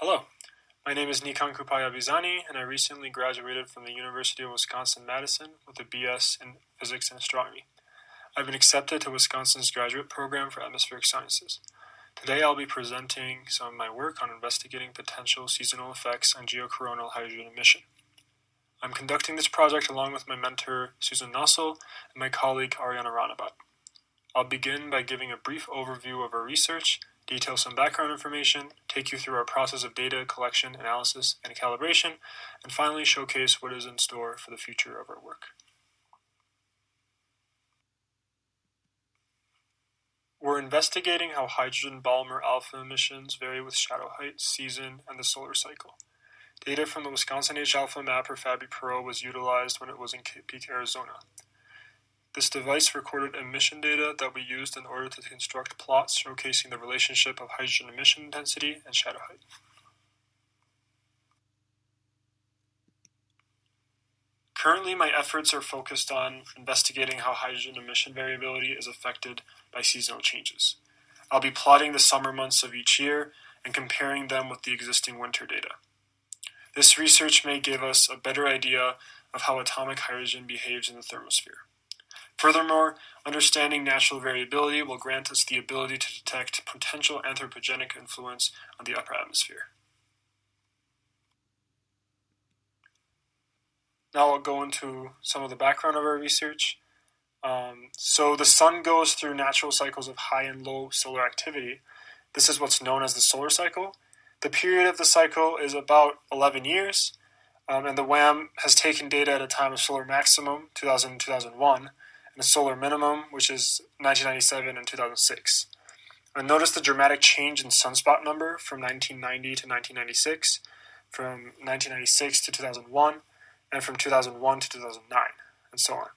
Hello, my name is Nikaan Koupaei-Abyazani, and I recently graduated from the University of Wisconsin-Madison with a BS in Physics and Astronomy. I've been accepted to Wisconsin's graduate program for atmospheric sciences. Today I'll be presenting some of my work on investigating potential seasonal effects on geocoronal hydrogen emission. I'm conducting this project along with my mentor Susan Nossel and my colleague Ariana Ranabat. I'll begin by giving a brief overview of our research, detail some background information, take you through our process of data collection, analysis, and calibration, and finally showcase what is in store for the future of our work. We're investigating how hydrogen Balmer alpha emissions vary with shadow height, season, and the solar cycle. Data from the Wisconsin H-alpha map or FABI-Pro was utilized when it was in Cape Peak, Arizona. This device recorded emission data that we used in order to construct plots showcasing the relationship of hydrogen emission intensity and shadow height. Currently, my efforts are focused on investigating how hydrogen emission variability is affected by seasonal changes. I'll be plotting the summer months of each year and comparing them with the existing winter data. This research may give us a better idea of how atomic hydrogen behaves in the thermosphere. Furthermore, understanding natural variability will grant us the ability to detect potential anthropogenic influence on the upper atmosphere. Now I'll go into some of the background of our research. So the sun goes through natural cycles of high and low solar activity. This is what's known as the solar cycle. The period of the cycle is about 11 years, and the WAM has taken data at a time of solar maximum, 2000-2001, and a solar minimum, which is 1997 and 2006. And notice the dramatic change in sunspot number from 1990 to 1996, from 1996 to 2001, and from 2001 to 2009, and so on.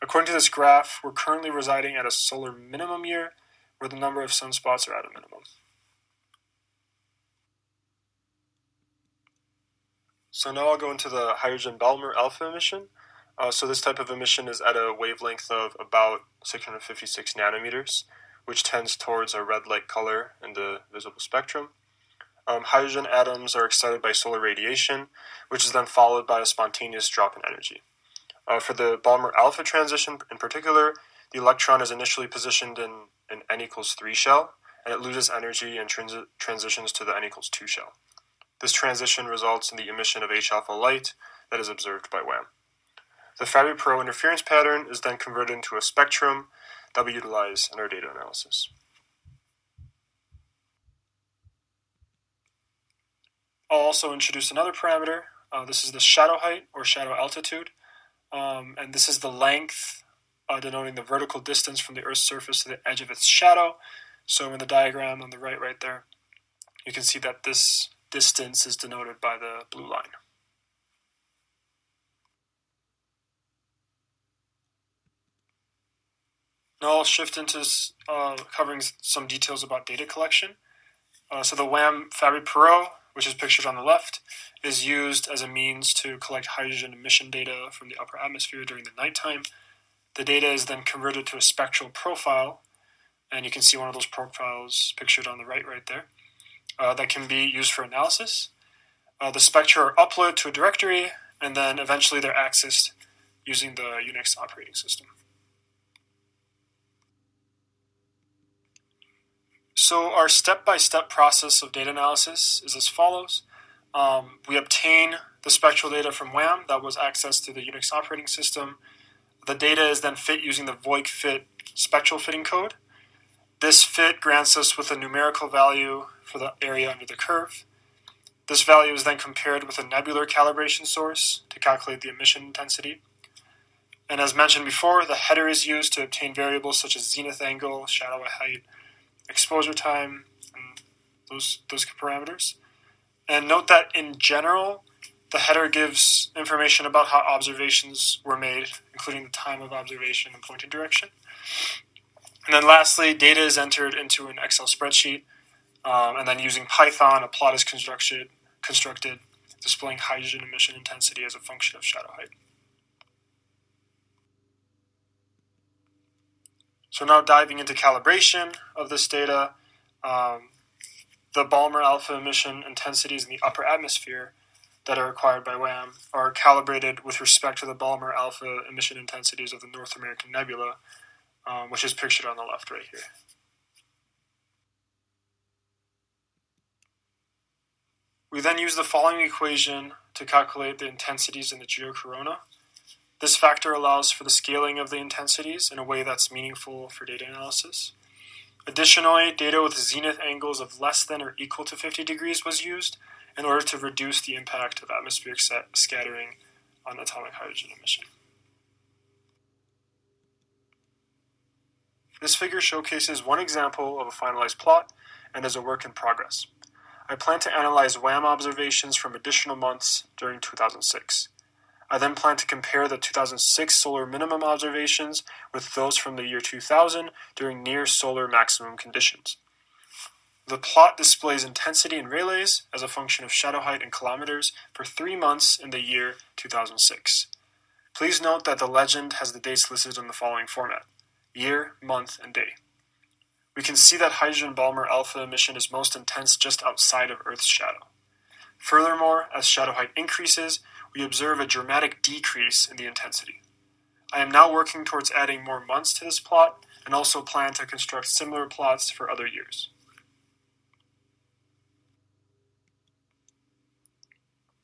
According to this graph, we're currently residing at a solar minimum year where the number of sunspots are at a minimum. So now I'll go into the hydrogen Balmer alpha emission. So this type of emission is at a wavelength of about 656 nanometers, which tends towards a red-like color in the visible spectrum. Hydrogen atoms are excited by solar radiation, which is then followed by a spontaneous drop in energy. For the Balmer alpha transition in particular, the electron is initially positioned in an n equals 3 shell, and it loses energy and transitions to the n equals 2 shell. This transition results in the emission of H-alpha light that is observed by WAM. The FABI-Pro interference pattern is then converted into a spectrum that we utilize in our data analysis. I'll also introduce another parameter. This is the shadow height or shadow altitude. And this is the length denoting the vertical distance from the Earth's surface to the edge of its shadow. So in the diagram on the right there, you can see that this distance is denoted by the blue line. Now I'll shift into covering some details about data collection. So the WAM FABI-Pro, which is pictured on the left, is used as a means to collect hydrogen emission data from the upper atmosphere during the nighttime. The data is then converted to a spectral profile, and you can see one of those profiles pictured on the right there, that can be used for analysis. The spectra are uploaded to a directory, and then eventually they're accessed using the Unix operating system. So our step-by-step process of data analysis is as follows. We obtain the spectral data from WAM that was accessed through the Unix operating system. The data is then fit using the Voigt fit spectral fitting code. This fit grants us with a numerical value for the area under the curve. This value is then compared with a nebular calibration source to calculate the emission intensity. And as mentioned before, the header is used to obtain variables such as zenith angle, shadow height, exposure time, and those parameters. And note that in general, the header gives information about how observations were made, including the time of observation and pointing direction. And then lastly, data is entered into an Excel spreadsheet, and then using Python, a plot is constructed displaying hydrogen emission intensity as a function of shadow height. So now diving into calibration of this data, the Balmer alpha emission intensities in the upper atmosphere that are required by WAM are calibrated with respect to the Balmer alpha emission intensities of the North American nebula, which is pictured on the left right here. We then use the following equation to calculate the intensities in the geocorona. This factor allows for the scaling of the intensities in a way that's meaningful for data analysis. Additionally, data with zenith angles of less than or equal to 50 degrees was used in order to reduce the impact of atmospheric scattering on atomic hydrogen emission. This figure showcases one example of a finalized plot and is a work in progress. I plan to analyze WAM observations from additional months during 2006. I then plan to compare the 2006 solar minimum observations with those from the year 2000 during near solar maximum conditions. The plot displays intensity in Rayleighs as a function of shadow height in kilometers for 3 months in the year 2006. Please note that the legend has the dates listed in the following format: year, month, and day. We can see that hydrogen Balmer alpha emission is most intense just outside of Earth's shadow. Furthermore, as shadow height increases, we observe a dramatic decrease in the intensity. I am now working towards adding more months to this plot and also plan to construct similar plots for other years.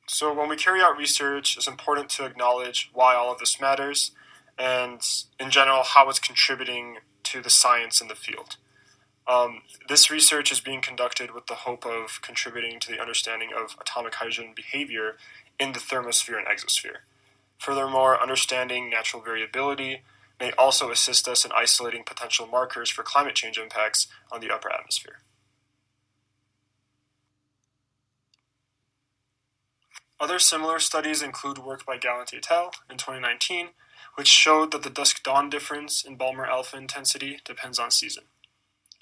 So when we carry out research, it's important to acknowledge why all of this matters and, in general, how it's contributing to the science in the field. This research is being conducted with the hope of contributing to the understanding of atomic hydrogen behavior in the thermosphere and exosphere. Furthermore, understanding natural variability may also assist us in isolating potential markers for climate change impacts on the upper atmosphere. Other similar studies include work by Gallant et al. In 2019, which showed that the dusk-dawn difference in Balmer alpha intensity depends on season.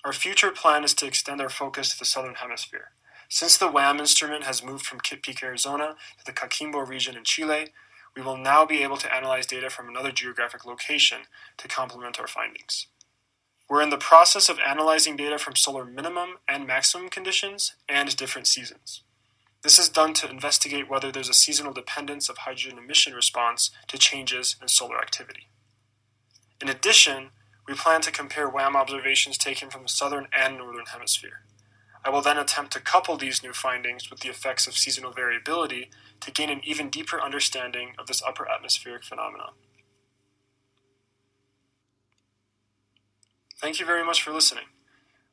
Our future plan is to extend our focus to the southern hemisphere. Since the WAM instrument has moved from Kitt Peak, Arizona to the Coquimbo region in Chile, we will now be able to analyze data from another geographic location to complement our findings. We're in the process of analyzing data from solar minimum and maximum conditions and different seasons. This is done to investigate whether there's a seasonal dependence of hydrogen emission response to changes in solar activity. In addition, we plan to compare WAM observations taken from the southern and northern hemisphere. I will then attempt to couple these new findings with the effects of seasonal variability to gain an even deeper understanding of this upper atmospheric phenomenon. Thank you very much for listening.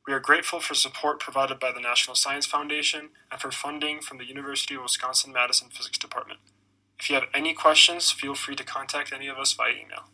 We are grateful for support provided by the National Science Foundation and for funding from the University of Wisconsin-Madison Physics Department. If you have any questions, feel free to contact any of us via email.